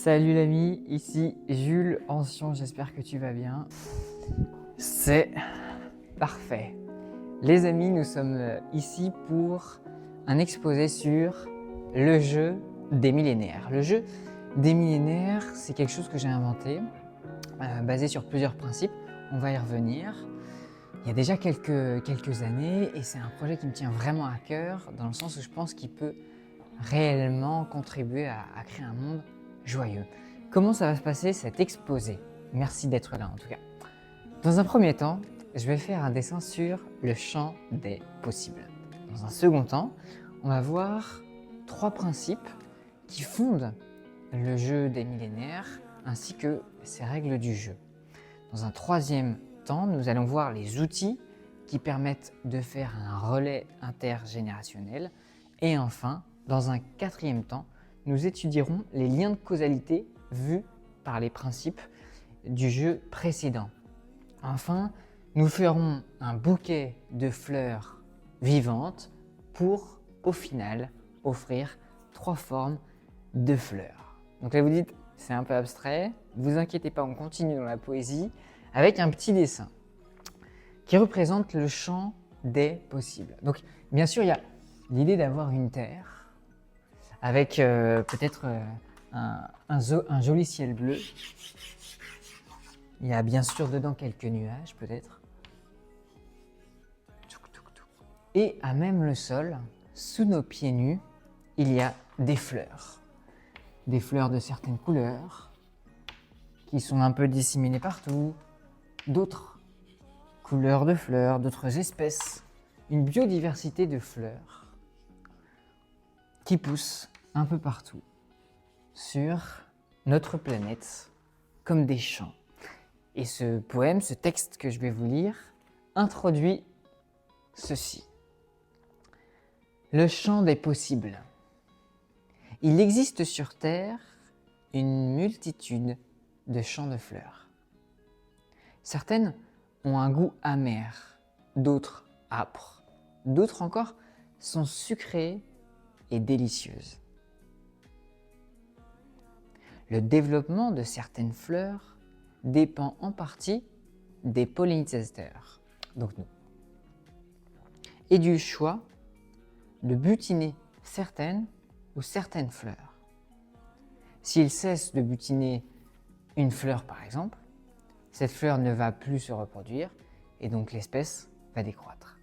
Salut l'ami, ici Jules Ancien, j'espère que tu vas bien. C'est parfait. Les amis, nous sommes ici pour un exposé sur le jeu des millénaires. Le jeu des millénaires, c'est quelque chose que j'ai inventé, basé sur plusieurs principes. On va y revenir. Il y a déjà quelques années et c'est un projet qui me tient vraiment à cœur dans le sens où je pense qu'il peut réellement contribuer à créer un monde joyeux. Comment ça va se passer cet exposé? Merci d'être là en tout cas. Dans un premier temps, je vais faire un dessin sur le champ des possibles. Dans un second temps, on va voir 3 principes qui fondent le jeu des millénaires ainsi que ses règles du jeu. Dans un troisième temps, nous allons voir les outils qui permettent de faire un relais intergénérationnel. Et enfin, dans un quatrième temps, nous étudierons les liens de causalité vus par les principes du jeu précédent. Enfin, nous ferons un bouquet de fleurs vivantes pour, au final, offrir 3 formes de fleurs. Donc là, vous dites, c'est un peu abstrait. Vous inquiétez pas, on continue dans la poésie avec un petit dessin qui représente le champ des possibles. Donc, bien sûr, il y a l'idée d'avoir une terre avec peut-être un joli ciel bleu. Il y a bien sûr dedans quelques nuages, peut-être. Et à même le sol, sous nos pieds nus, il y a des fleurs. Des fleurs de certaines couleurs, qui sont un peu disséminées partout. D'autres couleurs de fleurs, d'autres espèces. Une biodiversité de fleurs qui poussent un peu partout sur notre planète comme des champs. Et ce poème, ce texte que je vais vous lire, introduit ceci. Le champ des possibles. Il existe sur Terre une multitude de champs de fleurs. Certaines ont un goût amer, d'autres âpres, d'autres encore sont sucrées et délicieuses. Le développement de certaines fleurs dépend en partie des pollinisateurs, donc nous, et du choix de butiner certaines ou certaines fleurs. S'ils cessent de butiner une fleur par exemple, cette fleur ne va plus se reproduire et donc l'espèce va décroître.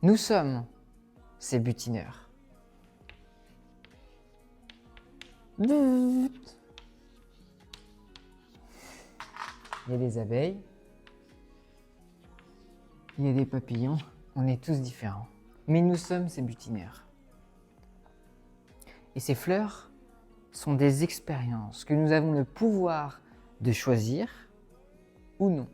Nous sommes ces butineurs. Il y a des abeilles, il y a des papillons, on est tous différents. Mais nous sommes ces butineurs. Et ces fleurs sont des expériences que nous avons le pouvoir de choisir ou non.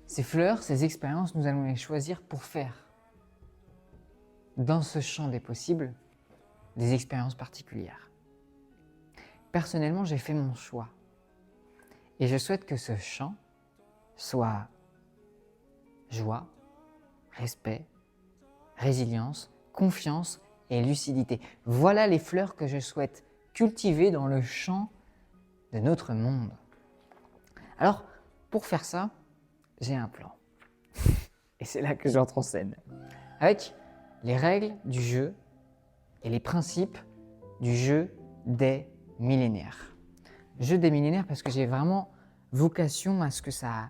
Ces fleurs, ces expériences, nous allons les choisir pour faire, dans ce champ des possibles, des expériences particulières. Personnellement, j'ai fait mon choix. Et je souhaite que ce champ soit joie, respect, résilience, confiance et lucidité. Voilà les fleurs que je souhaite cultiver dans le champ de notre monde. Alors, pour faire ça, j'ai un plan. Et c'est là que j'entre en scène. Avec les règles du jeu et les principes du jeu des millénaires. Jeu des millénaires parce que j'ai vraiment vocation à ce que ça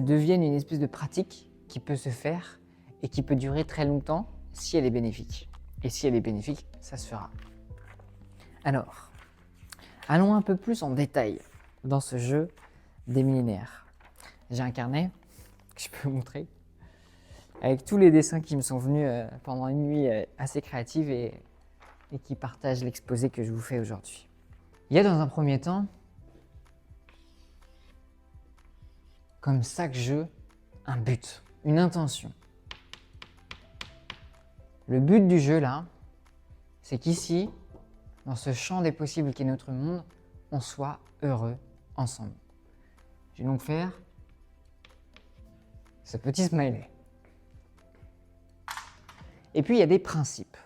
devienne une espèce de pratique qui peut se faire et qui peut durer très longtemps si elle est bénéfique. Et si elle est bénéfique, ça se fera. Alors, allons un peu plus en détail dans ce jeu des millénaires. J'ai un carnet que je peux vous montrer avec tous les dessins qui me sont venus pendant une nuit assez créative et qui partagent l'exposé que je vous fais aujourd'hui. Il y a dans un premier temps, comme chaque jeu, un but, une intention. Le but du jeu là, c'est qu'ici, dans ce champ des possibles qui est notre monde, on soit heureux ensemble. Je vais donc faire ce petit smiley. Et puis il y a des principes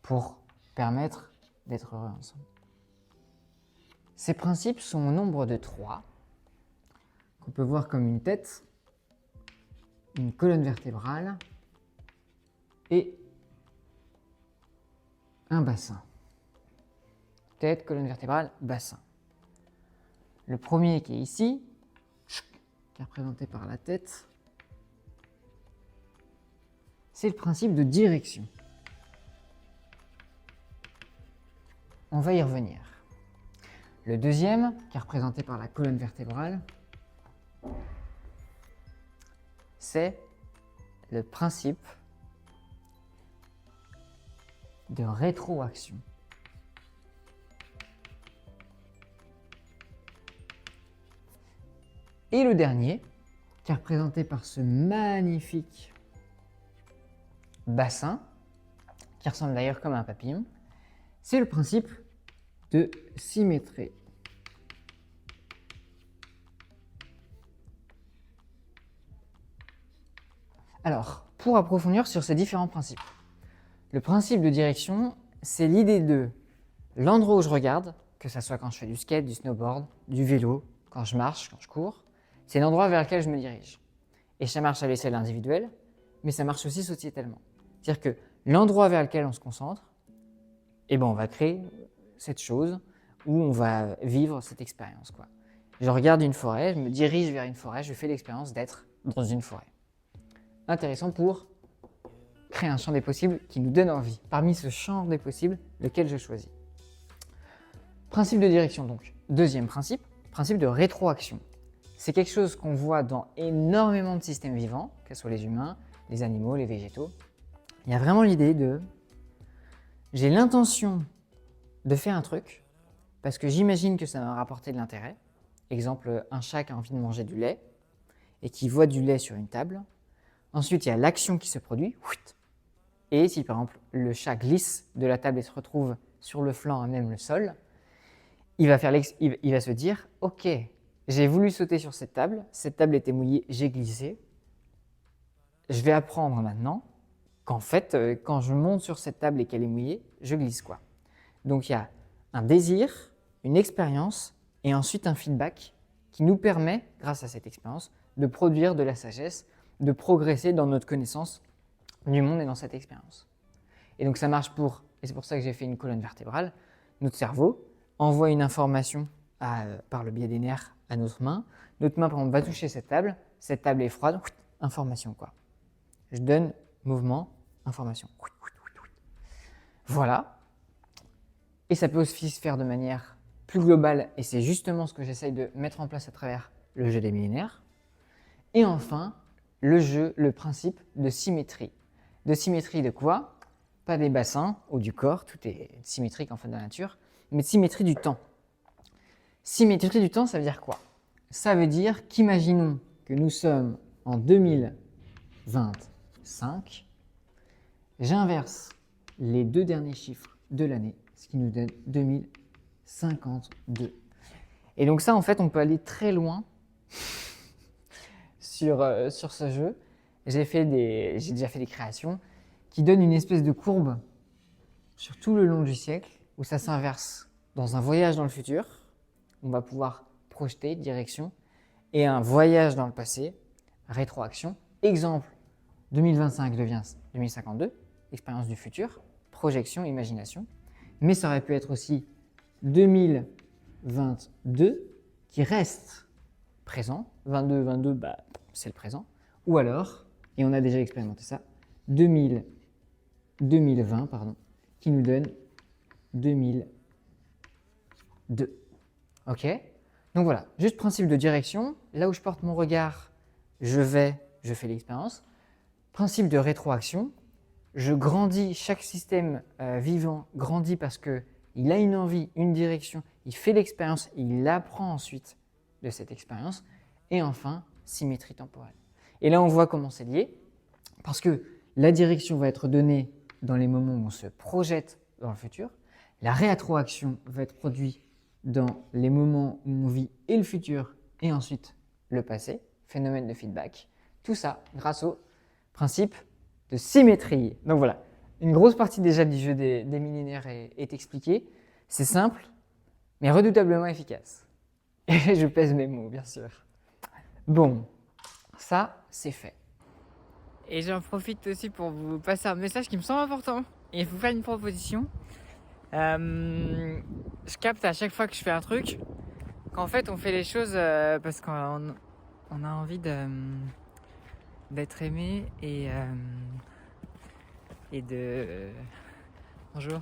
pour permettre d'être heureux ensemble. Ces principes sont au nombre de 3, qu'on peut voir comme une tête, une colonne vertébrale et un bassin. Tête, colonne vertébrale, bassin. Le premier qui est ici, qui est représenté par la tête, c'est le principe de direction. On va y revenir. Le deuxième, qui est représenté par la colonne vertébrale, c'est le principe de rétroaction. Et le dernier, qui est représenté par ce magnifique bassin, qui ressemble d'ailleurs comme un papillon, c'est le principe de symétrie. Alors, pour approfondir sur ces différents principes, le principe de direction, c'est l'idée de l'endroit où je regarde, que ce soit quand je fais du skate, du snowboard, du vélo, quand je marche, quand je cours, c'est l'endroit vers lequel je me dirige. Et ça marche à l'échelle individuelle, mais ça marche aussi sociétalement. C'est-à-dire que l'endroit vers lequel on se concentre, eh ben on va créer cette chose où on va vivre cette expérience, quoi. Je regarde une forêt, je me dirige vers une forêt, je fais l'expérience d'être dans une forêt. Intéressant pour créer un champ des possibles qui nous donne envie. Parmi ce champ des possibles, lequel je choisis. Principe de direction donc. Deuxième principe, principe de rétroaction. C'est quelque chose qu'on voit dans énormément de systèmes vivants, que ce soit les humains, les animaux, les végétaux. Il y a vraiment l'idée de j'ai l'intention de faire un truc parce que j'imagine que ça va me rapporter de l'intérêt. Exemple, un chat qui a envie de manger du lait et qui voit du lait sur une table. Ensuite, il y a l'action qui se produit. Et si par exemple le chat glisse de la table et se retrouve sur le flanc à même le sol, il va se dire « Ok, j'ai voulu sauter sur cette table était mouillée, j'ai glissé. Je vais apprendre maintenant qu'en fait, quand je monte sur cette table et qu'elle est mouillée, je glisse quoi. » Donc il y a un désir, une expérience et ensuite un feedback qui nous permet, grâce à cette expérience, de produire de la sagesse, de progresser dans notre connaissance du monde et dans cette expérience. Et donc ça marche et c'est pour ça que j'ai fait une colonne vertébrale, notre cerveau envoie une information par le biais des nerfs à notre main par exemple va toucher cette table est froide, information quoi. Je donne mouvement, information. Voilà. Et ça peut aussi se faire de manière plus globale et c'est justement ce que j'essaye de mettre en place à travers le jeu des millénaires. Et enfin, le principe de symétrie. De symétrie de quoi? Pas des bassins ou du corps, tout est symétrique en fait dans la nature, mais de symétrie du temps. Symétrie du temps, ça veut dire quoi? Ça veut dire qu'imaginons que nous sommes en 2025, j'inverse les 2 derniers chiffres de l'année, ce qui nous donne 2052. Et donc ça, en fait, on peut aller très loin sur ce jeu. J'ai déjà fait des créations qui donnent une espèce de courbe sur tout le long du siècle où ça s'inverse dans un voyage dans le futur. On va pouvoir projeter, direction, et un voyage dans le passé, rétroaction. Exemple, 2025 devient 2052, expérience du futur, projection, imagination. Mais ça aurait pu être aussi 2022 qui reste présent. 22, c'est le présent. Ou alors, et on a déjà expérimenté ça, 2020, qui nous donne 2002. Ok? Donc voilà, juste principe de direction. Là où je porte mon regard, je fais l'expérience. Principe de rétroaction. Je grandis, chaque système vivant grandit parce qu'il a une envie, une direction, il fait l'expérience, il apprend ensuite de cette expérience. Et enfin, symétrie temporelle. Et là, on voit comment c'est lié, parce que la direction va être donnée dans les moments où on se projette dans le futur. La rétroaction va être produite dans les moments où on vit et le futur et ensuite le passé, phénomène de feedback. Tout ça grâce au principe de symétrie. Donc voilà, Une grosse partie déjà du jeu des millénaires est expliquée. C'est simple, mais redoutablement efficace. Et je pèse mes mots, bien sûr. Bon, ça, c'est fait. Et j'en profite aussi pour vous passer un message qui me semble important et vous faire une proposition. Je capte à chaque fois que je fais un truc qu'en fait on fait les choses parce qu'on a envie d'être aimé et de bonjour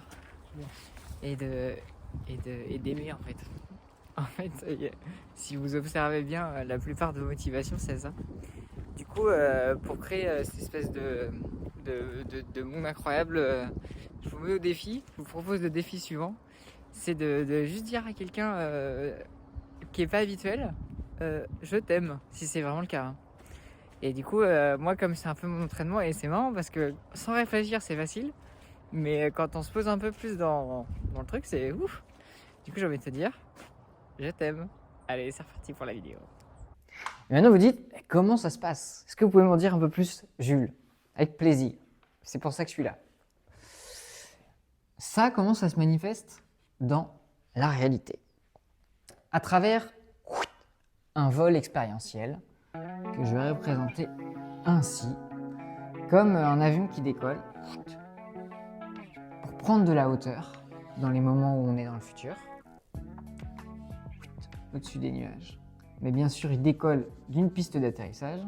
et d'aimer en fait. En fait, si vous observez bien, la plupart de vos motivations c'est ça. Du coup, pour créer cette espèce de monde incroyable, je vous mets au défi, je vous propose le défi suivant, c'est de juste dire à quelqu'un qui est pas habituel, je t'aime, si c'est vraiment le cas. Hein. Et du coup, moi, comme c'est un peu mon entraînement, et c'est marrant parce que sans réfléchir, c'est facile, mais quand on se pose un peu plus dans le truc, c'est ouf. Du coup, j'ai envie de te dire, je t'aime. Allez, c'est reparti pour la vidéo. Et maintenant, vous dites, comment ça se passe? Est-ce que vous pouvez m'en dire un peu plus, Jules? Avec plaisir. C'est pour ça que je suis là. Ça, comment ça se manifeste dans la réalité? À travers un vol expérientiel que je vais représenter ainsi, comme un avion qui décolle pour prendre de la hauteur dans les moments où on est dans le futur, au-dessus des nuages. Mais bien sûr, il décolle d'une piste d'atterrissage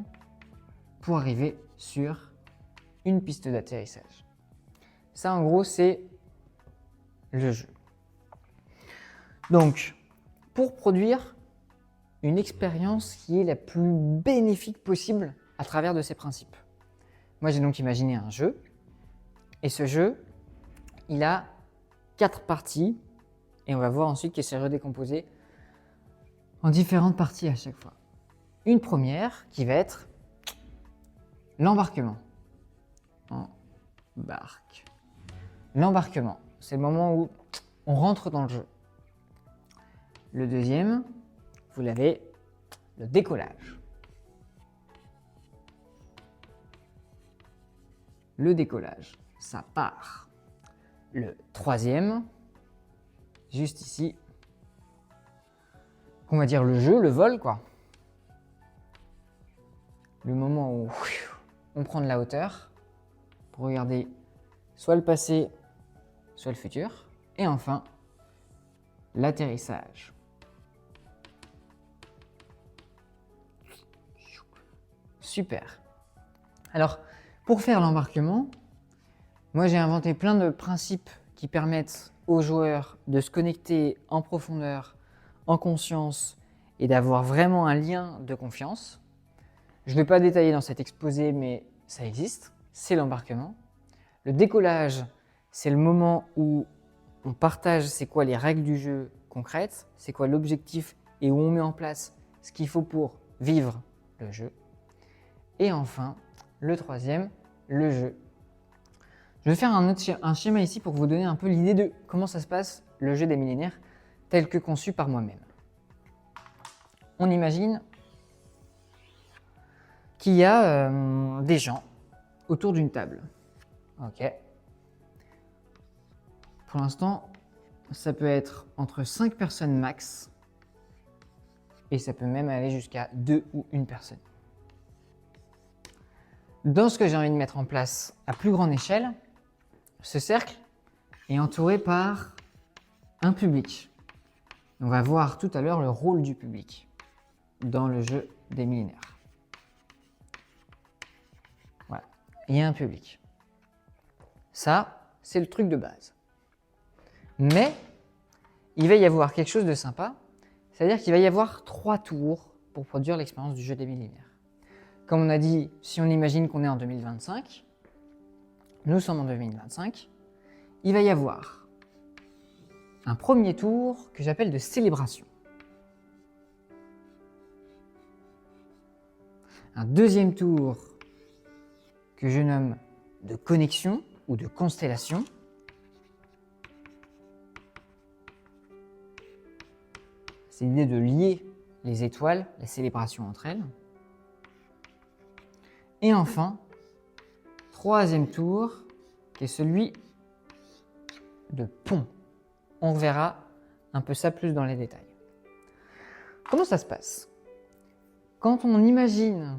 pour arriver sur une piste d'atterrissage. Ça, en gros, c'est le jeu. Donc, pour produire une expérience qui est la plus bénéfique possible à travers de ces principes. Moi, j'ai donc imaginé un jeu, et ce jeu, il a 4 parties, et on va voir ensuite qu'il s'est redécomposé en différentes parties à chaque fois. Une première qui va être l'embarquement. Embarque. L'embarquement, c'est le moment où on rentre dans le jeu. Le deuxième, vous l'avez, le décollage. Le décollage, ça part. Le troisième, juste ici, on va dire le jeu, le vol, quoi. Le moment où on prend de la hauteur pour regarder soit le passé, soit le futur. Et enfin, l'atterrissage. Super. Alors, pour faire l'embarquement, moi j'ai inventé plein de principes qui permettent aux joueurs de se connecter en profondeur, en conscience et d'avoir vraiment un lien de confiance. Je ne vais pas détailler dans cet exposé, mais ça existe, c'est l'embarquement. Le décollage, c'est le moment où on partage c'est quoi les règles du jeu concrètes, c'est quoi l'objectif et où on met en place ce qu'il faut pour vivre le jeu. Et enfin, le troisième, le jeu. Je vais faire un schéma ici pour vous donner un peu l'idée de comment ça se passe, le jeu des millénaires, tel que conçu par moi-même. On imagine qu'il y a des gens autour d'une table. Ok. Pour l'instant, ça peut être entre 5 personnes max, et ça peut même aller jusqu'à 2 ou 1 personne. Dans ce que j'ai envie de mettre en place à plus grande échelle, ce cercle est entouré par un public. On va voir tout à l'heure le rôle du public dans le jeu des millénaires. Voilà, il y a un public. Ça, c'est le truc de base. Mais il va y avoir quelque chose de sympa, c'est-à-dire qu'il va y avoir 3 tours pour produire l'expérience du jeu des millénaires. Comme on a dit, si on imagine qu'on est en 2025, nous sommes en 2025, il va y avoir un premier tour que j'appelle de célébration. Un deuxième tour que je nomme de connexion ou de constellation. C'est l'idée de lier les étoiles, les célébrations entre elles. Et enfin, troisième tour qui est celui de pont. On verra un peu ça plus dans les détails. Comment ça se passe? Quand on imagine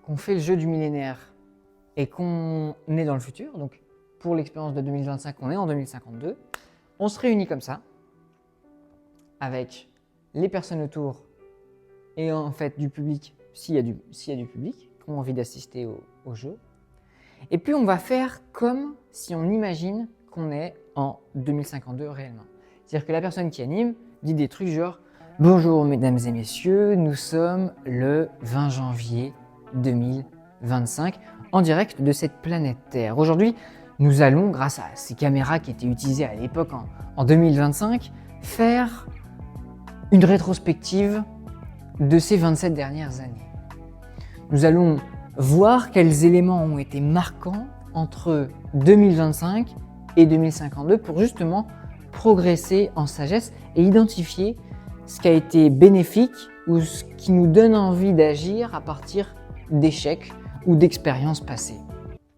qu'on fait le jeu du millénaire et qu'on est dans le futur, donc pour l'expérience de 2025, on est en 2052, on se réunit comme ça, avec les personnes autour et en fait du public, s'il y a du public qui ont envie d'assister au jeu. Et puis on va faire comme si on imagine qu'on est en 2052 réellement. C'est-à-dire que la personne qui anime dit des trucs genre « Bonjour mesdames et messieurs, nous sommes le 20 janvier 2025 en direct de cette planète Terre. Aujourd'hui, nous allons, grâce à ces caméras qui étaient utilisées à l'époque en 2025, faire une rétrospective de ces 27 dernières années. Nous allons voir quels éléments ont été marquants entre 2025 et 2052 pour justement progresser en sagesse et identifier ce qui a été bénéfique ou ce qui nous donne envie d'agir à partir d'échecs ou d'expériences passées.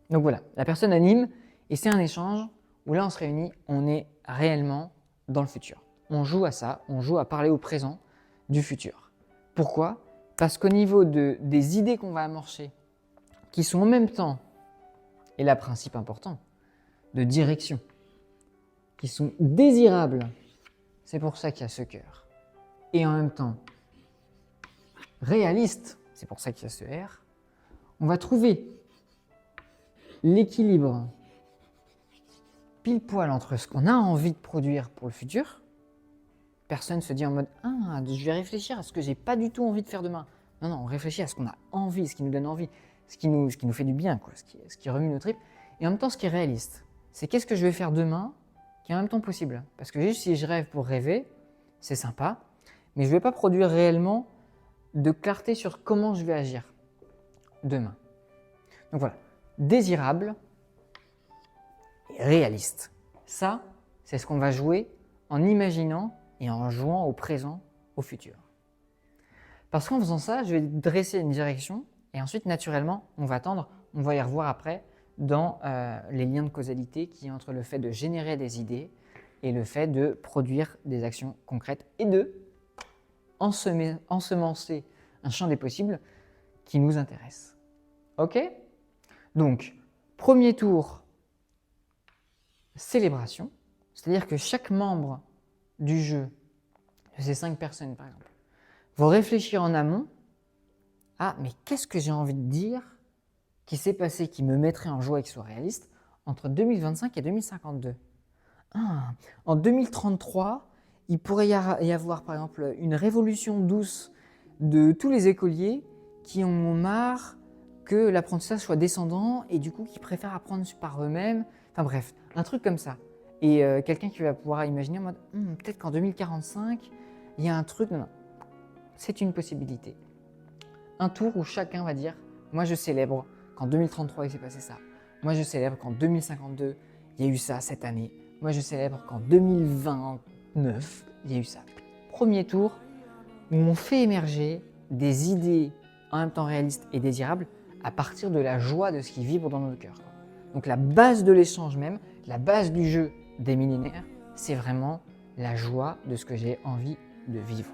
Donc voilà, la personne anime et c'est un échange où là on se réunit, on est réellement dans le futur. On joue à ça, on joue à parler au présent du futur. Pourquoi? Parce qu'au niveau des idées qu'on va amorcer, qui sont en même temps, et là principe important, de direction, qui sont désirables, c'est pour ça qu'il y a ce cœur, et en même temps réaliste, c'est pour ça qu'il y a ce R, on va trouver l'équilibre pile poil entre ce qu'on a envie de produire pour le futur. Personne se dit en mode « Ah, je vais réfléchir à ce que j'ai pas du tout envie de faire demain ». Non, non, on réfléchit à ce qu'on a envie, ce qui nous donne envie, ce qui nous fait du bien, quoi, ce qui remue nos tripes. Et en même temps, ce qui est réaliste, c'est qu'est-ce que je vais faire demain qui est en même temps possible. Parce que juste si je rêve pour rêver, c'est sympa, mais je ne vais pas produire réellement de clarté sur comment je vais agir demain. Donc voilà, désirable et réaliste. Ça, c'est ce qu'on va jouer en imaginant et en jouant au présent, au futur. Parce qu'en faisant ça, je vais dresser une direction et ensuite, naturellement, on va attendre, on va y revoir après dans les liens de causalité qui est entre le fait de générer des idées et le fait de produire des actions concrètes et de ensemencer un champ des possibles qui nous intéresse. Ok? Donc, premier tour, célébration, c'est-à-dire que chaque membre du jeu, de ces 5 personnes par exemple, vont réfléchir en amont à mais qu'est-ce que j'ai envie de dire qui s'est passé, qui me mettrait en joie et qui soit réaliste entre 2025 et 2052. Ah, en 2033, il pourrait y avoir par exemple une révolution douce de tous les écoliers qui ont marre que l'apprentissage soit descendant et du coup qui préfèrent apprendre par eux-mêmes. Enfin bref, un truc comme ça. Et quelqu'un qui va pouvoir imaginer en mode peut-être qu'en 2045, il y a un truc. Non, non. C'est une possibilité. Un tour où chacun va dire moi je célèbre qu'en 2033 il s'est passé ça. Moi je célèbre qu'en 2052 il y a eu ça cette année. Moi je célèbre qu'en 2029 il y a eu ça. Premier tour où on fait émerger des idées en même temps réalistes et désirables à partir de la joie de ce qui vibre dans nos cœurs. Donc la base de l'échange même, la base du jeu des millénaires, c'est vraiment la joie de ce que j'ai envie de vivre.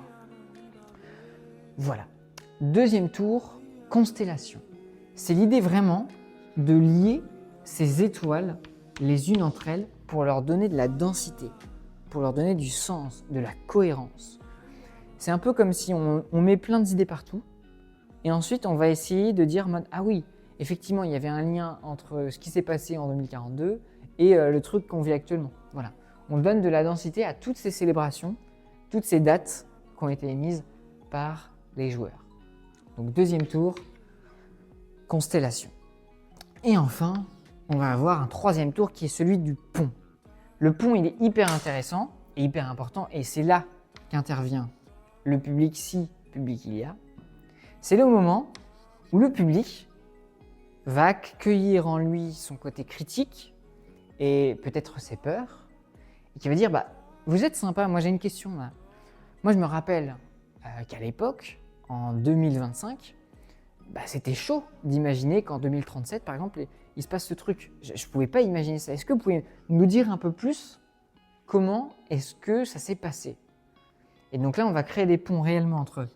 Voilà. Deuxième tour, constellation. C'est l'idée vraiment de lier ces étoiles les unes entre elles pour leur donner de la densité, pour leur donner du sens, de la cohérence. C'est un peu comme si on met plein d'idées partout et ensuite on va essayer de dire ah oui, effectivement il y avait un lien entre ce qui s'est passé en 2042 et le truc qu'on vit actuellement. Voilà. On donne de la densité à toutes ces célébrations, toutes ces dates qui ont été émises par les joueurs. Donc deuxième tour, constellation. Et enfin, on va avoir un troisième tour qui est celui du pont. Le pont, il est hyper intéressant et hyper important et c'est là qu'intervient le public, si public il y a. C'est le moment où le public va accueillir en lui son côté critique et peut-être ses peurs et qui va dire vous êtes sympa, moi j'ai une question là. Moi je me rappelle qu'à l'époque, en 2025, c'était chaud d'imaginer qu'en 2037, par exemple, il se passe ce truc. Je ne pouvais pas imaginer ça. Est-ce que vous pouvez nous dire un peu plus comment est-ce que ça s'est passé? Et donc là, on va créer des ponts réellement entre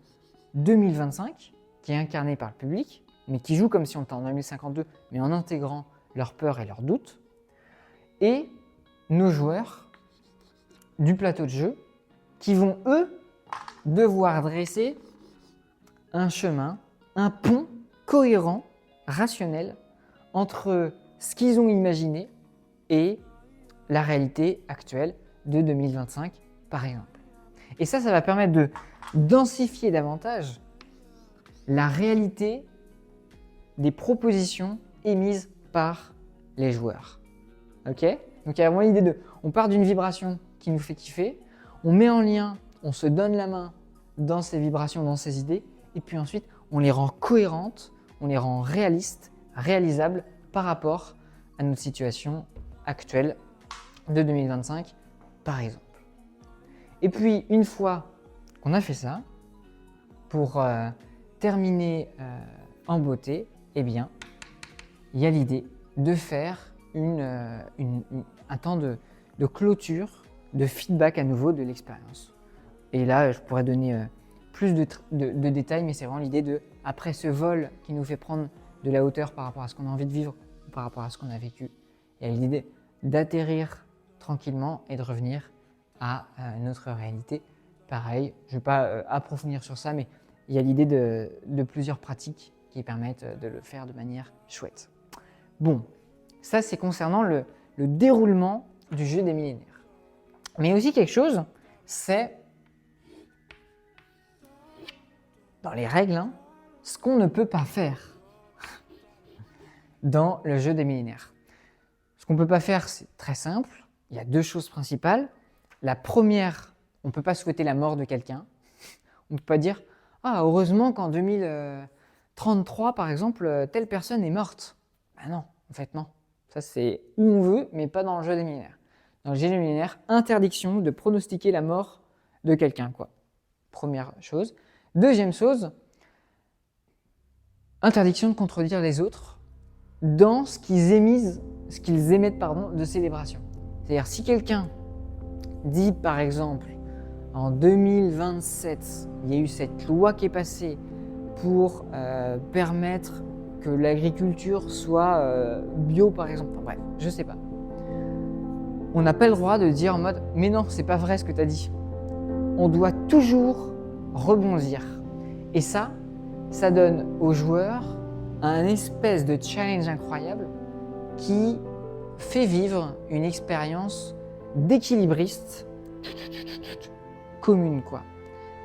2025, qui est incarné par le public, mais qui joue comme si on était en 2052, mais en intégrant leurs peurs et leurs doutes, et nos joueurs du plateau de jeu, qui vont, eux, devoir dresser un chemin, un pont cohérent, rationnel, entre ce qu'ils ont imaginé et la réalité actuelle de 2025, par exemple. Et ça va permettre de densifier davantage la réalité des propositions émises par les joueurs. Ok? Donc il y a vraiment l'idée de, on part d'une vibration qui nous fait kiffer, on met en lien, on se donne la main dans ces vibrations, dans ces idées, et puis ensuite on les rend cohérentes, on les rend réalistes, réalisables par rapport à notre situation actuelle de 2025, par exemple. Et puis une fois qu'on a fait ça, pour terminer en beauté, eh bien, il y a l'idée de faire un temps de clôture, de feedback à nouveau de l'expérience. Et là, je pourrais donner plus de détails, mais c'est vraiment l'idée de, après ce vol qui nous fait prendre de la hauteur par rapport à ce qu'on a envie de vivre, ou par rapport à ce qu'on a vécu, il y a l'idée d'atterrir tranquillement et de revenir à notre réalité. Pareil, je ne vais pas approfondir sur ça, mais il y a l'idée de plusieurs pratiques qui permettent de le faire de manière chouette. Bon, ça c'est concernant le déroulement du jeu des millénaires. Mais aussi quelque chose, c'est dans les règles, hein, ce qu'on ne peut pas faire dans le jeu des millénaires. Ce qu'on ne peut pas faire, c'est très simple. Il y a deux choses principales. La première, on ne peut pas souhaiter la mort de quelqu'un. On ne peut pas dire « Ah, heureusement qu'en 2033, par exemple, telle personne est morte. » Ben non, en fait, non. Ça, c'est où on veut, mais pas dans le jeu des millénaires. Dans le jeu des millénaires, interdiction de pronostiquer la mort de quelqu'un, quoi. Première chose. Deuxième chose, interdiction de contredire les autres dans ce qu'ils émettent de célébration. C'est-à-dire, si quelqu'un dit, par exemple, en 2027, il y a eu cette loi qui est passée pour permettre que l'agriculture soit bio, par exemple. Enfin, bref, je sais pas. On n'a pas le droit de dire en mode « Mais non, c'est pas vrai ce que tu as dit ». On doit toujours rebondir. Et ça donne aux joueurs un espèce de challenge incroyable qui fait vivre une expérience d'équilibriste commune, quoi.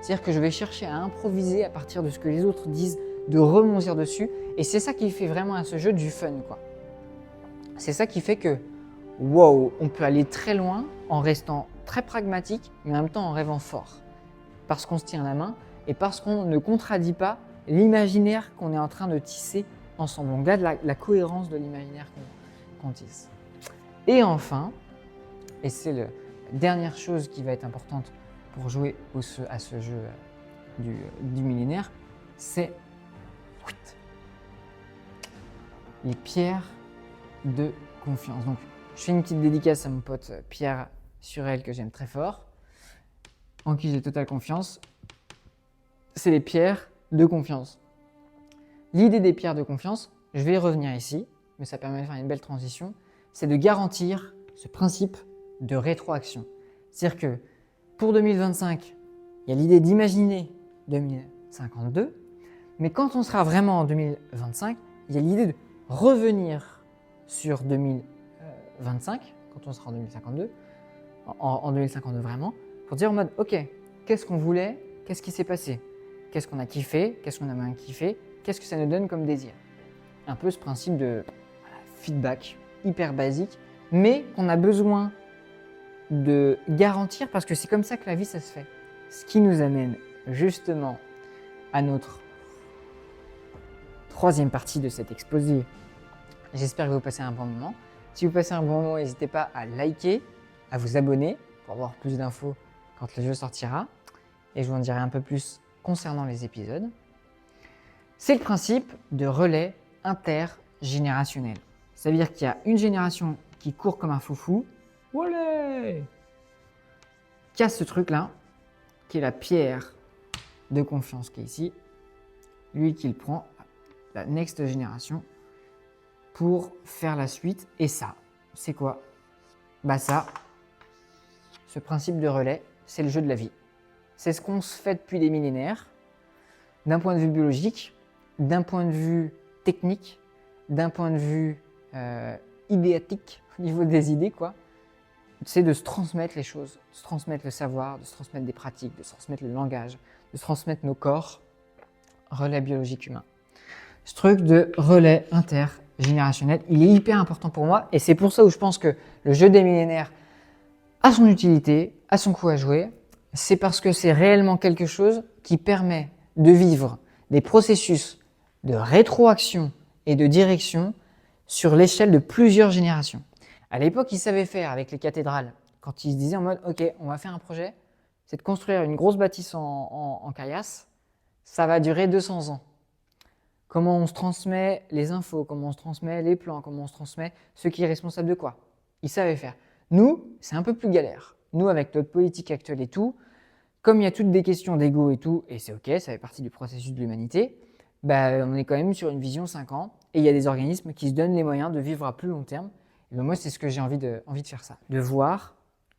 C'est-à-dire que je vais chercher à improviser à partir de ce que les autres disent, de rebondir dessus, et c'est ça qui fait vraiment à ce jeu du fun, quoi. C'est ça qui fait que, wow, on peut aller très loin en restant très pragmatique, mais en même temps en rêvant fort. Parce qu'on se tient la main et parce qu'on ne contradit pas l'imaginaire qu'on est en train de tisser ensemble. On garde la cohérence de l'imaginaire qu'on tisse. Et enfin, et c'est la dernière chose qui va être importante pour jouer à ce jeu du millénaire, c'est les pierres de confiance. Donc, je fais une petite dédicace à mon pote Pierre Surel que j'aime très fort, en qui j'ai totale confiance. C'est les pierres de confiance. L'idée des pierres de confiance, je vais y revenir ici, mais ça permet de faire une belle transition, c'est de garantir ce principe de rétroaction. C'est-à-dire que pour 2025, il y a l'idée d'imaginer 2052, mais quand on sera vraiment en 2025, il y a l'idée de revenir sur 2025, quand on sera en 2052, en 2052 vraiment, pour dire en mode, ok, qu'est-ce qu'on voulait, qu'est-ce qui s'est passé, qu'est-ce qu'on a kiffé, qu'est-ce qu'on a moins kiffé, qu'est-ce que ça nous donne comme désir. Un peu ce principe de feedback hyper basique, mais qu'on a besoin de garantir parce que c'est comme ça que la vie, ça se fait. Ce qui nous amène justement à notre troisième partie de cet exposé. J'espère que vous passez un bon moment. Si vous passez un bon moment, n'hésitez pas à liker, à vous abonner pour avoir plus d'infos quand le jeu sortira. Et je vous en dirai un peu plus concernant les épisodes. C'est le principe de relais intergénérationnel. Ça veut dire qu'il y a une génération qui court comme un foufou, ouais, qui a ce truc-là, qui est la pierre de confiance qui est ici, lui qui le prend, la next génération, pour faire la suite. Et ça, c'est quoi? Bah ça, ce principe de relais, c'est le jeu de la vie. C'est ce qu'on se fait depuis des millénaires, d'un point de vue biologique, d'un point de vue technique, d'un point de vue idéatique, au niveau des idées, quoi. C'est de se transmettre les choses, de se transmettre le savoir, de se transmettre des pratiques, de se transmettre le langage, de se transmettre nos corps, relais biologique humain. Ce truc de relais intergénérationnel, il est hyper important pour moi et c'est pour ça où je pense que le jeu des millénaires a son utilité, a son coup à jouer. C'est parce que c'est réellement quelque chose qui permet de vivre des processus de rétroaction et de direction sur l'échelle de plusieurs générations. À l'époque, ils savaient faire avec les cathédrales, quand ils se disaient en mode « Ok, on va faire un projet, c'est de construire une grosse bâtisse en caillasse, ça va durer 200 ans. » Comment on se transmet les infos, comment on se transmet les plans, comment on se transmet ce qui est responsable de quoi. Ils savaient faire. Nous, c'est un peu plus galère. Nous, avec notre politique actuelle et tout, comme il y a toutes des questions d'ego et tout, et c'est ok, ça fait partie du processus de l'humanité, bah, on est quand même sur une vision 5 ans, et il y a des organismes qui se donnent les moyens de vivre à plus long terme. Et ben moi, c'est ce que j'ai envie de faire ça, de voir,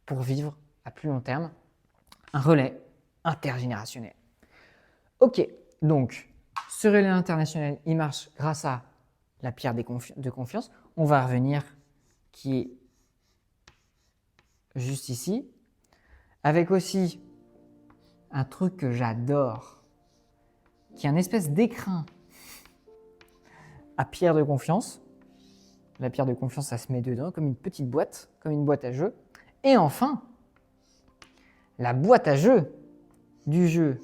pour vivre à plus long terme, un relais intergénérationnel. Ok, donc, ce relais international, il marche grâce à la pierre de confiance. On va revenir, qui est juste ici, avec aussi un truc que j'adore, qui est un espèce d'écrin à pierre de confiance. La pierre de confiance, ça se met dedans comme une petite boîte, comme une boîte à jeu. Et enfin, la boîte à jeu du jeu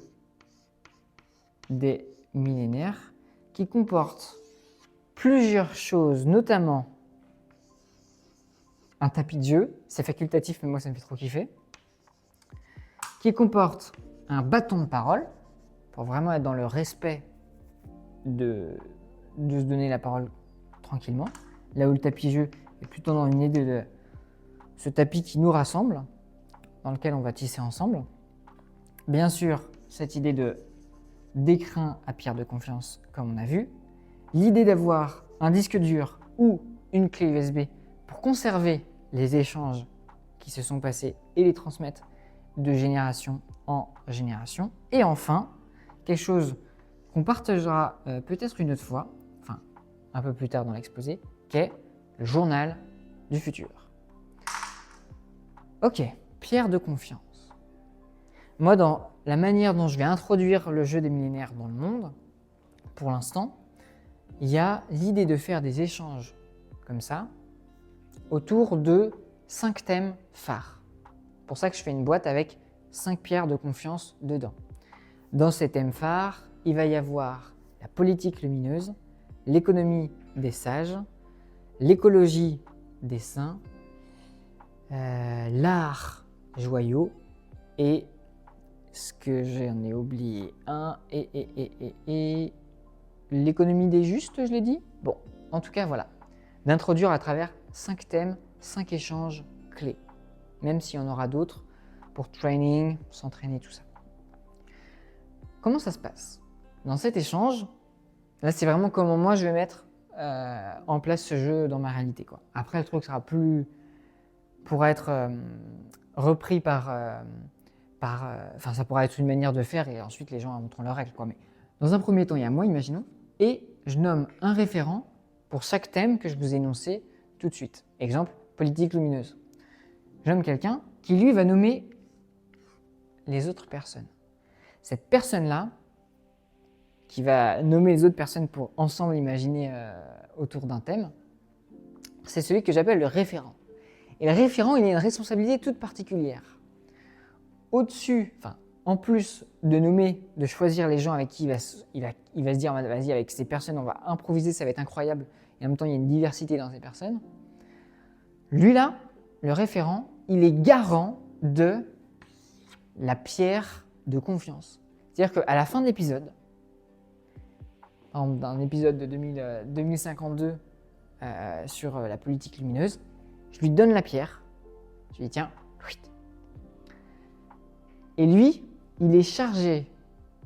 des millénaires qui comporte plusieurs choses, notamment un tapis de jeu, c'est facultatif mais moi ça me fait trop kiffer, qui comporte un bâton de parole pour vraiment être dans le respect de se donner la parole tranquillement, là où le tapis jeu est plutôt dans une idée de ce tapis qui nous rassemble, dans lequel on va tisser ensemble. Bien sûr, cette idée d'écrin à pierre de confiance, comme on a vu. L'idée d'avoir un disque dur ou une clé USB pour conserver les échanges qui se sont passés et les transmettre de génération en génération. Et enfin, quelque chose qu'on partagera peut-être une autre fois, enfin un peu plus tard dans l'exposé, qui est le journal du futur. Ok, pierre de confiance. Moi, dans la manière dont je vais introduire le jeu des millénaires dans le monde, pour l'instant, il y a l'idée de faire des échanges comme ça, autour de 5 thèmes phares. C'est pour ça que je fais une boîte avec 5 pierres de confiance dedans. Dans ces thèmes phares, il va y avoir la politique lumineuse, l'économie des sages, l'écologie des saints, l'art joyau et ce que j'en ai oublié un et l'économie des justes, je l'ai dit. Bon, en tout cas, voilà. D'introduire à travers 5 thèmes, 5 échanges clés. Même s'il y en aura d'autres pour training, s'entraîner, tout ça. Comment ça se passe? Dans cet échange, là, c'est vraiment comment moi je vais mettre en place ce jeu dans ma réalité, quoi. Après, le truc sera plus pour être repris enfin, ça pourra être une manière de faire et ensuite les gens montreront leurs règles, quoi. Mais dans un premier temps, il y a moi, imaginons, et je nomme un référent pour chaque thème que je vous ai énoncé tout de suite. Exemple, politique lumineuse. Je nomme quelqu'un qui, lui, va nommer les autres personnes. Cette personne-là, qui va nommer les autres personnes pour ensemble imaginer autour d'un thème, c'est celui que j'appelle le référent. Et le référent, il a une responsabilité toute particulière. Au-dessus, enfin, en plus de nommer, de choisir les gens avec qui il va se dire, vas-y, avec ces personnes, on va improviser, ça va être incroyable, et en même temps, il y a une diversité dans ces personnes. Lui là, le référent, il est garant de la pierre de confiance. C'est-à-dire qu'à la fin de l'épisode, par exemple, d'un épisode de 2052 sur la politique lumineuse. Je lui donne la pierre. Je lui dis tiens. Et lui, il est chargé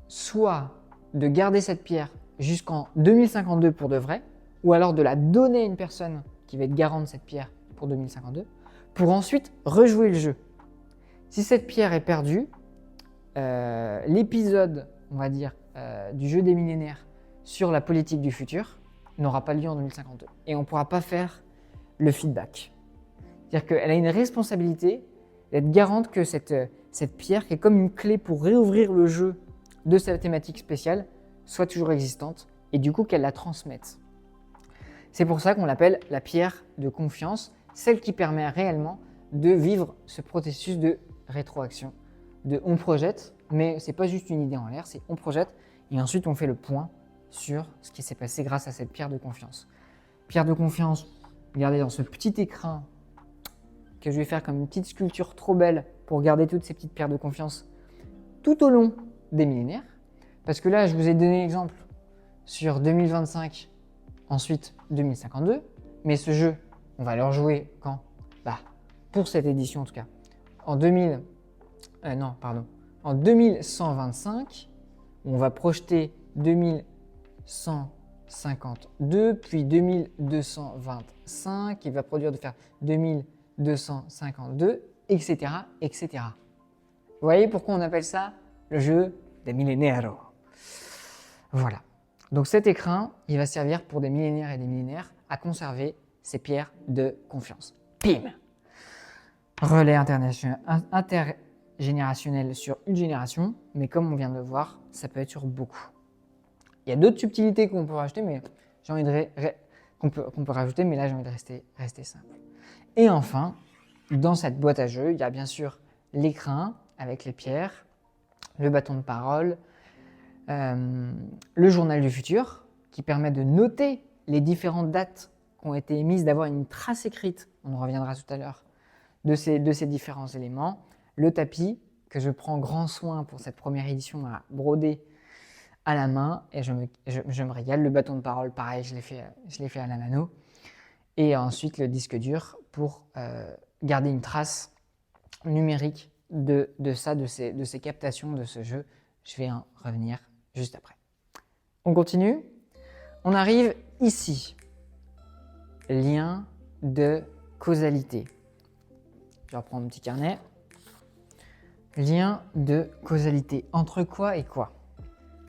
soit de garder cette pierre jusqu'en 2052 pour de vrai, ou alors de la donner à une personne qui va être garante de cette pierre pour 2052, pour ensuite rejouer le jeu. Si cette pierre est perdue, l'épisode, on va dire, du jeu des millénaires sur la politique du futur n'aura pas lieu en 2052. Et on ne pourra pas faire le feedback. C'est-à-dire qu'elle a une responsabilité d'être garante que cette pierre, qui est comme une clé pour réouvrir le jeu de cette thématique spéciale, soit toujours existante et du coup qu'elle la transmette. C'est pour ça qu'on l'appelle la pierre de confiance, celle qui permet réellement de vivre ce processus de rétroaction, de on projette, mais c'est pas juste une idée en l'air, c'est on projette et ensuite on fait le point sur ce qui s'est passé grâce à cette pierre de confiance. Pierre de confiance, regardez dans ce petit écrin que je vais faire comme une petite sculpture trop belle pour garder toutes ces petites pierres de confiance tout au long des millénaires. Parce que là, je vous ai donné l'exemple sur 2025, ensuite 2052. Mais ce jeu, on va le rejouer quand? Pour cette édition en tout cas. En 2125, on va projeter 2152, puis 2225, qui va produire de faire 2252, etc., etc. Vous voyez pourquoi on appelle ça le jeu des millénaires. Voilà. Donc cet écrin, il va servir pour des millénaires et des millénaires à conserver ces pierres de confiance. Pim! Relais intergénérationnel sur une génération, mais comme on vient de le voir, ça peut être sur beaucoup. Il y a d'autres subtilités qu'on peut rajouter, mais j'ai envie de qu'on peut rajouter, mais là j'ai envie de rester simple. Et enfin, dans cette boîte à jeux, il y a bien sûr l'écrin avec les pierres, le bâton de parole, le journal du futur qui permet de noter les différentes dates qui ont été émises, d'avoir une trace écrite, on en reviendra tout à l'heure, de ces différents éléments, le tapis que je prends grand soin pour cette première édition à broder à la main et je me régale. Le bâton de parole, pareil, je l'ai fait à la mano. Et ensuite le disque dur pour garder une trace numérique de ces captations de ce jeu. Je vais en revenir juste après. On continue. On arrive ici. Lien de causalité. Je reprends mon petit carnet. Lien de causalité. Entre quoi et quoi?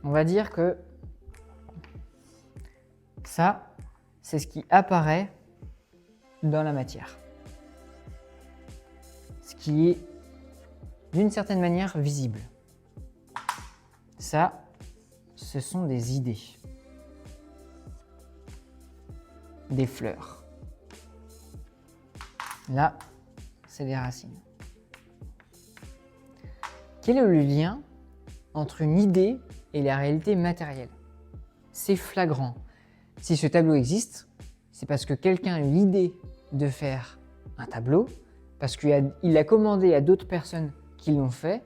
On va dire que ça, c'est ce qui apparaît dans la matière. Ce qui est d'une certaine manière visible. Ça, ce sont des idées. Des fleurs. Là, c'est des racines. Quel est le lien entre une idée et la réalité matérielle? C'est flagrant. Si ce tableau existe, c'est parce que quelqu'un a eu l'idée de faire un tableau, parce qu'il a commandé à d'autres personnes qui l'ont fait.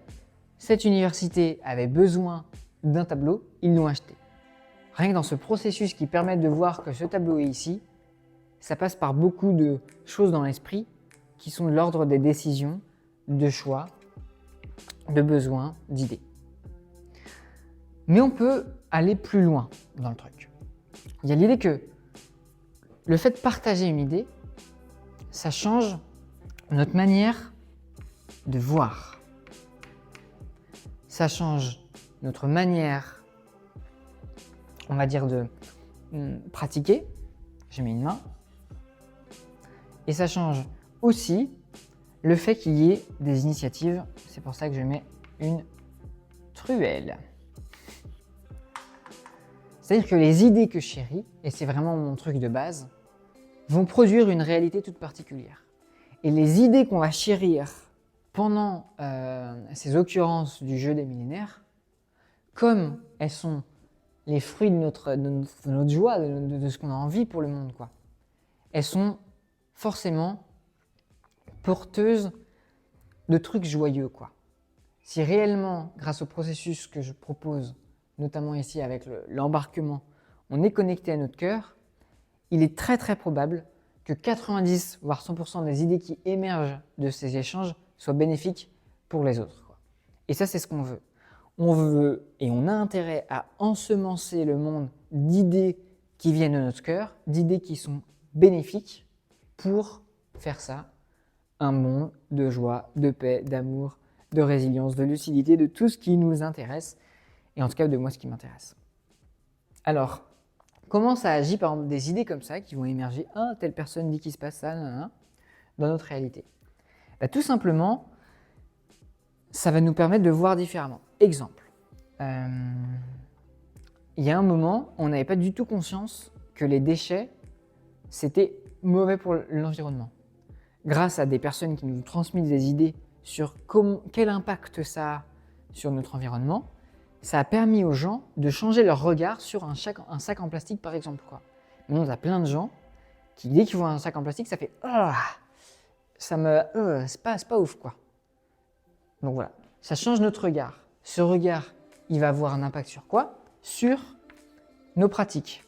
Cette université avait besoin d'un tableau, ils l'ont acheté. Rien que dans ce processus qui permet de voir que ce tableau est ici, ça passe par beaucoup de choses dans l'esprit qui sont de l'ordre des décisions, de choix, de besoins, d'idées. Mais on peut aller plus loin dans le truc. Il y a l'idée que le fait de partager une idée, ça change notre manière de voir. Ça change notre manière, on va dire, de pratiquer. Je mets une main. Et ça change aussi le fait qu'il y ait des initiatives. C'est pour ça que je mets une truelle. C'est-à-dire que les idées que je chéris, et c'est vraiment mon truc de base, vont produire une réalité toute particulière. Et les idées qu'on va chérir pendant ces occurrences du jeu des millénaires, comme elles sont les fruits de notre joie, de ce qu'on a envie pour le monde, quoi, elles sont forcément porteuses de trucs joyeux, quoi. Si réellement, grâce au processus que je propose, notamment ici avec l'embarquement, on est connecté à notre cœur, il est très très probable que 90 voire 100% des idées qui émergent de ces échanges soient bénéfiques pour les autres, quoi. Et ça, c'est ce qu'on veut. On veut et on a intérêt à ensemencer le monde d'idées qui viennent de notre cœur, d'idées qui sont bénéfiques pour faire ça un monde de joie, de paix, d'amour, de résilience, de lucidité, de tout ce qui nous intéresse, et en tout cas de moi ce qui m'intéresse. Alors, comment ça agit par exemple des idées comme ça qui vont émerger, telle personne dit qu'il se passe ça, nanana, dans notre réalité? Tout simplement, ça va nous permettre de voir différemment. Exemple, il y a un moment, on n'avait pas du tout conscience que les déchets, c'était mauvais pour l'environnement. Grâce à des personnes qui nous ont transmis des idées sur quel impact ça a sur notre environnement, ça a permis aux gens de changer leur regard sur un sac en plastique, par exemple, quoi. Maintenant, on a plein de gens qui, dès qu'ils voient un sac en plastique, ça fait c'est pas ouf, quoi. Donc voilà, ça change notre regard. Ce regard, il va avoir un impact sur quoi? Sur nos pratiques.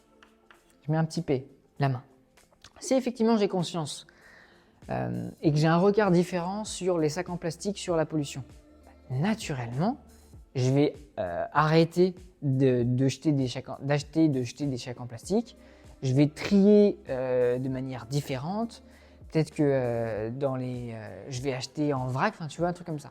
Je mets un petit P, la main. Si effectivement j'ai conscience et que j'ai un regard différent sur les sacs en plastique, sur la pollution, naturellement, je vais arrêter de jeter des sacs en plastique. Je vais trier de manière différente. Peut-être que je vais acheter en vrac, tu vois, un truc comme ça.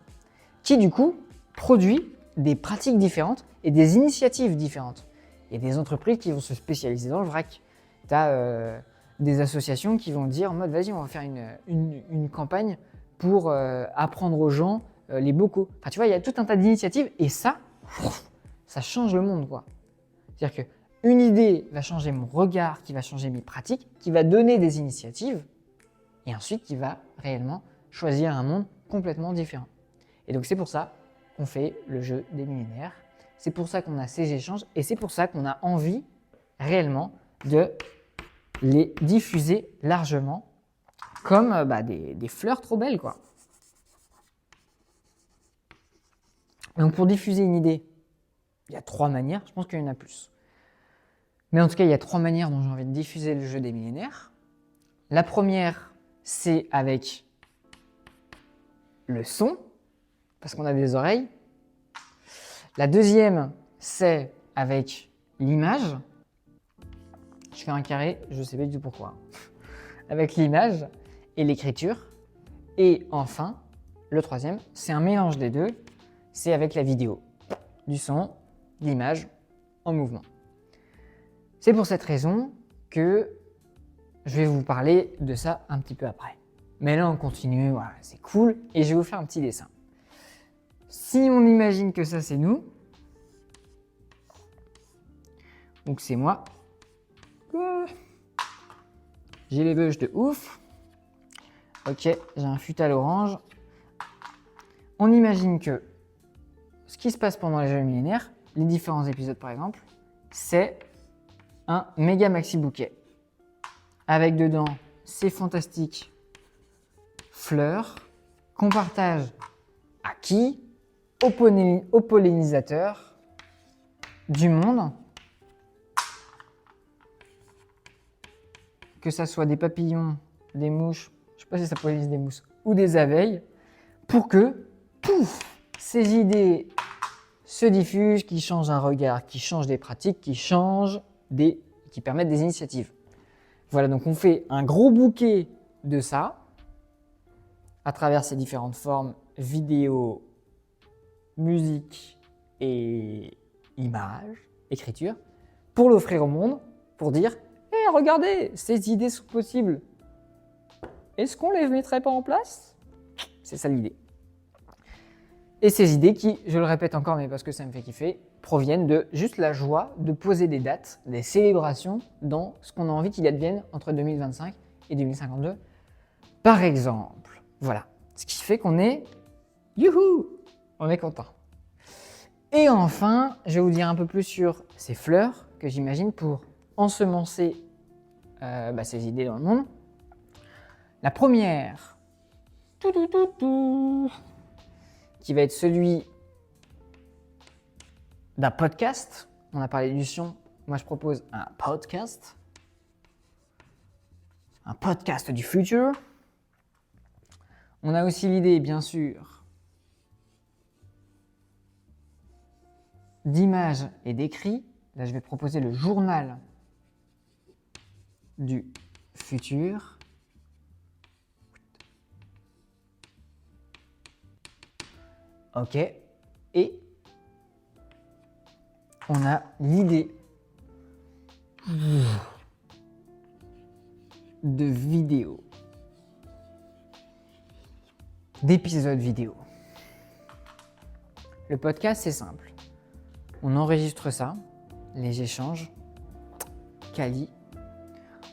Qui du coup produit des pratiques différentes et des initiatives différentes. Il y a des entreprises qui vont se spécialiser dans le vrac. Tu as des associations qui vont dire en mode vas-y, on va faire une campagne pour apprendre aux gens les bocaux. Enfin, tu vois, il y a tout un tas d'initiatives et ça change le monde, quoi. C'est-à-dire qu'une idée va changer mon regard, qui va changer mes pratiques, qui va donner des initiatives et ensuite qui va réellement choisir un monde complètement différent. Et donc c'est pour ça qu'on fait le jeu des millénaires, c'est pour ça qu'on a ces échanges et c'est pour ça qu'on a envie réellement de les diffuser largement comme des fleurs trop belles, quoi. Donc pour diffuser une idée, il y a 3 manières, je pense qu'il y en a plus. Mais en tout cas, il y a 3 manières dont j'ai envie de diffuser le jeu des millénaires. La première, c'est avec le son, parce qu'on a des oreilles. La deuxième, c'est avec l'image. Je fais un carré, je ne sais pas du tout pourquoi. Avec l'image et l'écriture. Et enfin, le troisième, c'est un mélange des deux. C'est avec la vidéo, du son, l'image en mouvement. C'est pour cette raison que je vais vous parler de ça un petit peu après. Mais là, on continue, voilà, c'est cool. Et je vais vous faire un petit dessin. Si on imagine que ça, c'est nous, donc c'est moi, j'ai les bûches de ouf. Ok, j'ai un futal orange. On imagine que ce qui se passe pendant les jeux millénaires, les différents épisodes par exemple, c'est un méga maxi bouquet. Avec dedans ces fantastiques fleurs qu'on partage à qui? Aux pollinisateurs du monde. Que ça soit des papillons, des mouches, je ne sais pas si ça pollinise des mousses, ou des abeilles, pour que, pouf, ces idées se diffusent, qui changent un regard, qui changent des pratiques, qui permettent des initiatives. Voilà, donc on fait un gros bouquet de ça, à travers ces différentes formes, vidéo, musique et images, écriture, pour l'offrir au monde, pour dire « regardez, ces idées sont possibles. Est-ce qu'on les mettrait pas en place ?» C'est ça l'idée. Et ces idées qui, je le répète encore, mais parce que ça me fait kiffer, proviennent de juste la joie de poser des dates, des célébrations dans ce qu'on a envie qu'il advienne entre 2025 et 2052. Par exemple, voilà. Ce qui fait qu'on est youhou, on est content. Et enfin, je vais vous dire un peu plus sur ces fleurs que j'imagine pour ensemencer ces idées dans le monde. La première, qui va être celui d'un podcast. On a parlé du son, moi je propose un podcast. un podcast du futur. On a aussi l'idée, bien sûr, d'images et d'écrits. Là, je vais proposer le journal du futur. Ok. Et on a l'idée de vidéo, d'épisodes vidéo. Le podcast, c'est simple. On enregistre ça, les échanges, quali.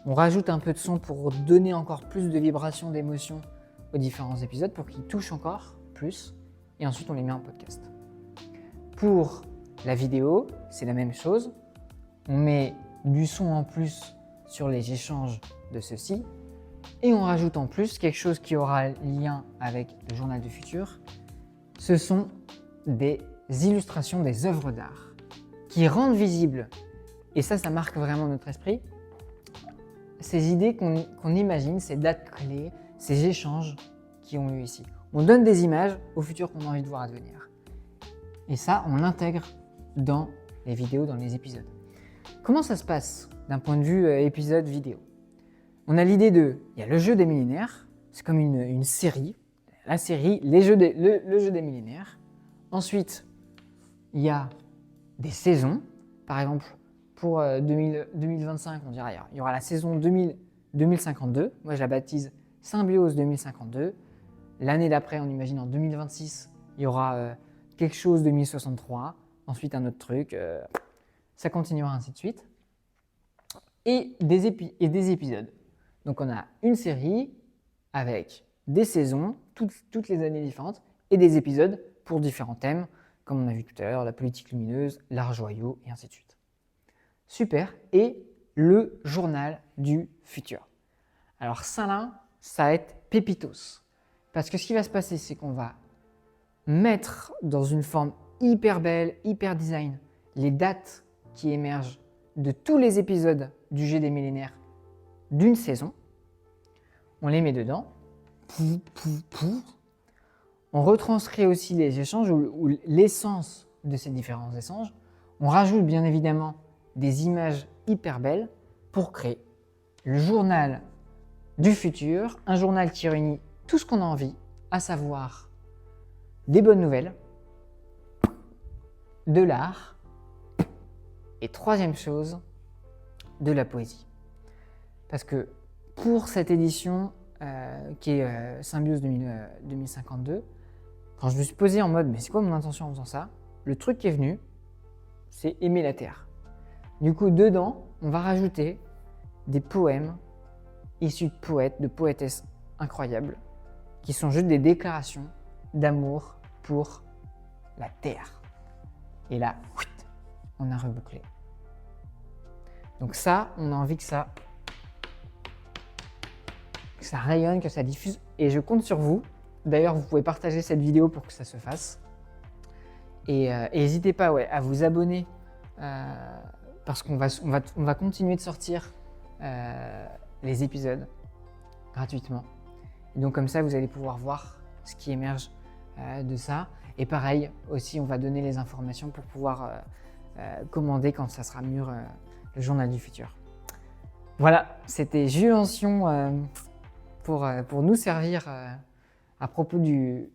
On rajoute un peu de son pour donner encore plus de vibrations, d'émotions aux différents épisodes pour qu'ils touchent encore plus. Et ensuite, on les met en podcast. Pour la vidéo, c'est la même chose. On met du son en plus sur les échanges de ceux-ci. Et on rajoute en plus quelque chose qui aura lien avec le journal du futur. Ce sont des illustrations des œuvres d'art qui rendent visibles, et ça marque vraiment notre esprit, ces idées qu'on imagine, ces dates clés, ces échanges qui ont lieu ici. On donne des images au futur qu'on a envie de voir advenir. Et ça, on l'intègre dans les vidéos, dans les épisodes. Comment ça se passe d'un point de vue épisode vidéo? On a l'idée il y a le jeu des millénaires, c'est comme une série, la série, le jeu des millénaires. Ensuite, il y a des saisons, par exemple pour 2025, on dira il y aura la saison 2052, moi je la baptise Symbiose 2052. L'année d'après, on imagine en 2026, il y aura quelque chose 2063, ensuite un autre truc, ça continuera ainsi de suite. Et des épisodes. Donc on a une série avec des saisons, toutes les années différentes, et des épisodes pour différents thèmes, comme on a vu tout à l'heure, la politique lumineuse, l'art joyau, et ainsi de suite. Super. Et le journal du futur. Alors ça là, ça va être pépitos. Parce que ce qui va se passer, c'est qu'on va mettre dans une forme hyper belle, hyper design, les dates qui émergent de tous les épisodes du jeu des millénaires d'une saison. On les met dedans. On retranscrit aussi les échanges ou l'essence de ces différents échanges. On rajoute bien évidemment des images hyper belles pour créer le journal du futur, un journal qui réunit tout ce qu'on a envie, à savoir des bonnes nouvelles, de l'art et troisième chose, de la poésie. Parce que pour cette édition qui est Symbiose 2052, quand je me suis posé en mode mais c'est quoi mon intention en faisant ça, le truc qui est venu, c'est aimer la Terre. Du coup, dedans, on va rajouter des poèmes issus de poètes, de poétesses incroyables, qui sont juste des déclarations d'amour pour la Terre. Et là, on a rebouclé. Donc ça, on a envie que ça rayonne, que ça diffuse, et je compte sur vous. D'ailleurs, vous pouvez partager cette vidéo pour que ça se fasse. Et n'hésitez pas à vous abonner, parce qu'on va continuer de sortir les épisodes gratuitement. Et donc comme ça, vous allez pouvoir voir ce qui émerge de ça. Et pareil, aussi, on va donner les informations pour pouvoir commander quand ça sera mûr le journal du futur. Voilà, c'était Jules Ancillon pour nous servir à propos du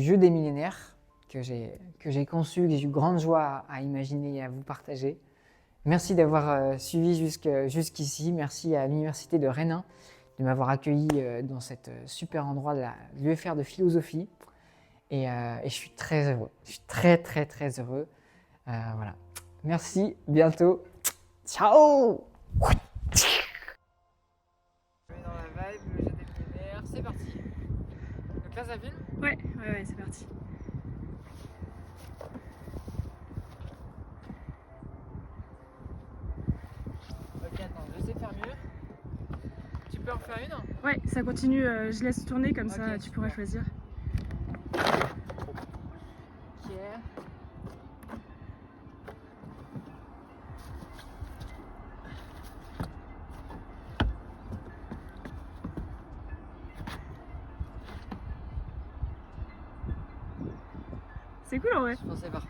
jeu des millénaires que j'ai conçu, que j'ai eu grande joie à imaginer et à vous partager. Merci d'avoir suivi jusqu'ici. Merci à l'Université de Rennes de m'avoir accueilli dans cet super endroit de l'UFR de philosophie. Et je suis très heureux. Je suis très, très, très heureux. Voilà. Merci. Bientôt. Ciao! Dans la vibe, le jeu des millénaires, c'est parti. Donc là, ça filme? Ouais, c'est parti. Ok, attends, je vais essayer de faire mieux. Tu peux en faire une? Ouais, ça continue, je laisse tourner comme ça, Ok, tu pourras choisir. Ok. C'est cool en vrai. Je pense que c'est parfait.